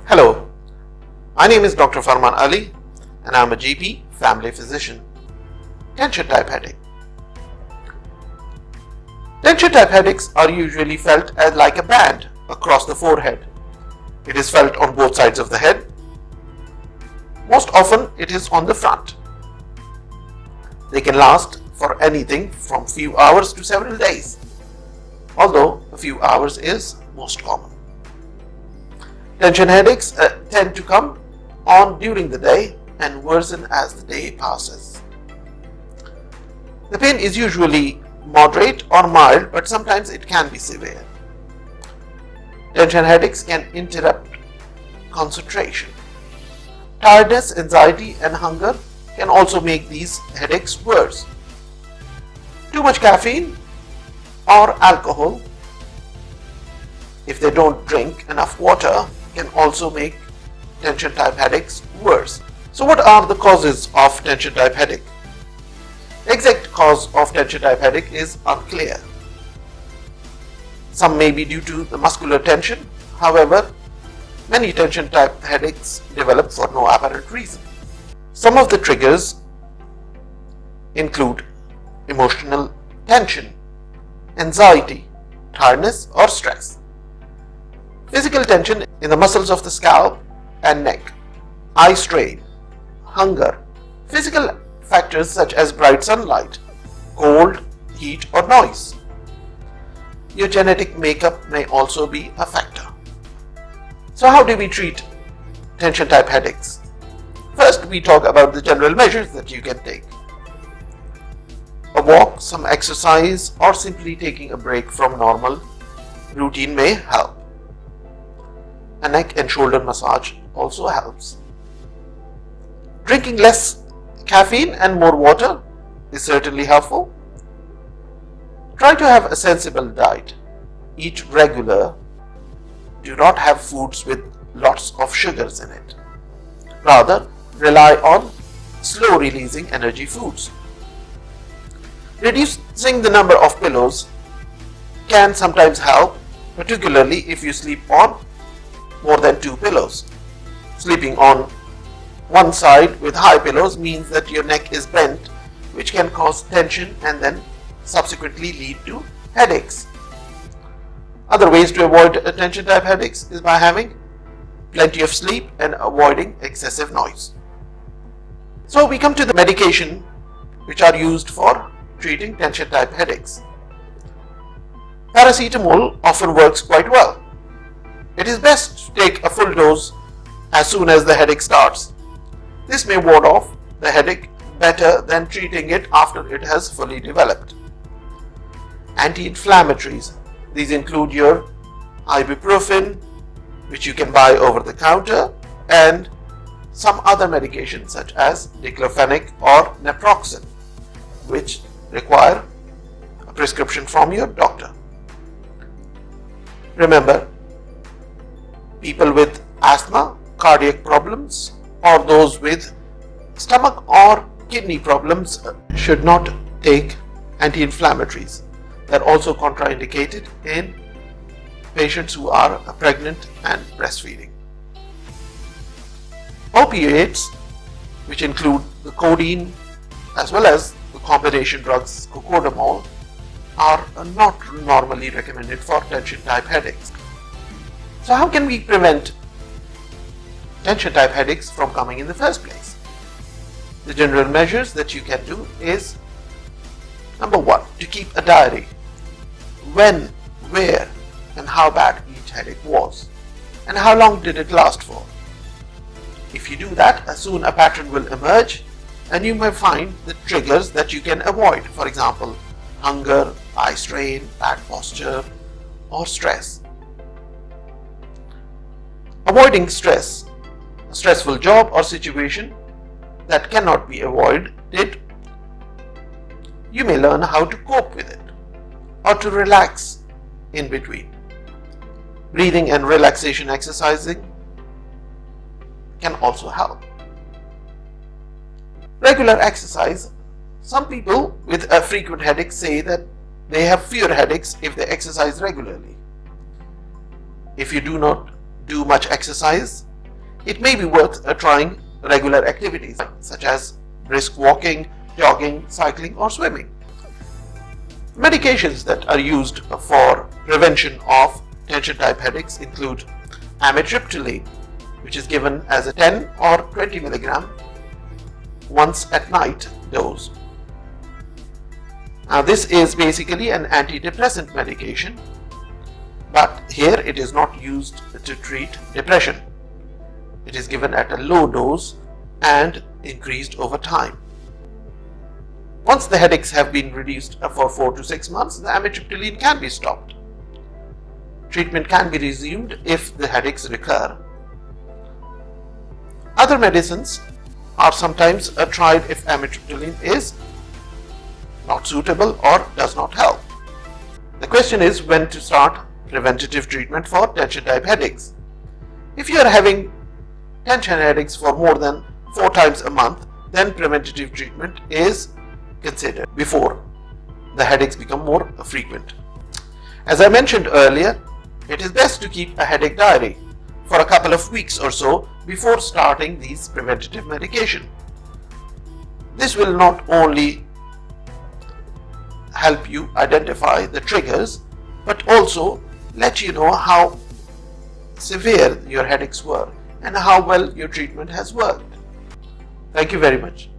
Hello, my name is Dr. Farman Ali and I am a GP family physician. Tension type headache. Tension type headaches are usually felt as like a band across the forehead. It is felt on both sides of the head. Most often it is on the front. They can last for anything from few hours to several days, although a few hours is most common. Tension headaches tend to come on during the day and worsen as the day passes. The pain is usually moderate or mild, but sometimes it can be severe. Tension headaches can interrupt concentration. Tiredness, anxiety, and hunger can also make these headaches worse. Too much caffeine or alcohol, if they don't drink enough water, can also make tension type headaches worse. So what are the causes of tension type headache? The exact cause of tension type headache is unclear. Some may be due to the muscular tension. However, many tension type headaches develop for no apparent reason. Some of the triggers include emotional tension, anxiety, tiredness, or stress. Physical tension in the muscles of the scalp and neck, eye strain, hunger, physical factors such as bright sunlight, cold, heat, or noise. Your genetic makeup may also be a factor. So how do we treat tension type headaches? First, we talk about the general measures that you can take. A walk, some exercise, or simply taking a break from normal routine may help. A neck and shoulder massage also helps. Drinking less caffeine and more water is certainly helpful. Try to have a sensible diet. Eat regular. Do not have foods with lots of sugars in it. Rather, rely on slow releasing energy foods. Reducing the number of pillows can sometimes help, particularly if you sleep on more than 2 pillows. Sleeping on one side with high pillows means that your neck is bent, which can cause tension and then subsequently lead to headaches. Other ways to avoid tension type headaches is by having plenty of sleep and avoiding excessive noise. So we come to the medication which are used for treating tension type headaches. Paracetamol often works quite well. It is best to take a full dose as soon as the headache starts. This may ward off the headache better than treating it after it has fully developed. Anti-inflammatories. These include your ibuprofen, which you can buy over the counter, and some other medications such as diclofenac or naproxen, which require a prescription from your doctor. Remember, people with asthma, cardiac problems, or those with stomach or kidney problems should not take anti-inflammatories. They're also contraindicated in patients who are pregnant and breastfeeding. Opioids, which include the codeine as well as the combination drugs cocodamol, are not normally recommended for tension type headaches. So how can we prevent tension type headaches from coming in the first place? The general measures that you can do is, number 1, to keep a diary. When, where, and how bad each headache was, and how long did it last for. If you do that, soon a pattern will emerge and you may find the triggers that you can avoid. For example, hunger, eye strain, bad posture, or stress. Avoiding stress. A stressful job or situation that cannot be avoided, you may learn how to cope with it or to relax in between. Breathing and relaxation exercising can also help. Regular exercise. Some people with a frequent headache say that they have fewer headaches if they exercise regularly. If you do not do much exercise, it may be worth trying regular activities such as brisk walking, jogging, cycling or swimming. Medications that are used for prevention of tension type headaches include amitriptyline, which is given as a 10 or 20 milligram once at night dose. Now this is basically an antidepressant medication, but here it is not used to treat depression. It is given at a low dose and increased over time. Once the headaches have been reduced for 4 to 6 months, the amitriptyline can be stopped. Treatment can be resumed if the headaches recur. Other medicines are sometimes tried if amitriptyline is not suitable or does not help. The question is when to start preventative treatment for tension type headaches. If you are having tension headaches for more than 4 times a month, then preventative treatment is considered before the headaches become more frequent. As I mentioned earlier, it is best to keep a headache diary for a couple of weeks or so before starting these preventative medication. This will not only help you identify the triggers, but also let you know how severe your headaches were and how well your treatment has worked. Thank you very much.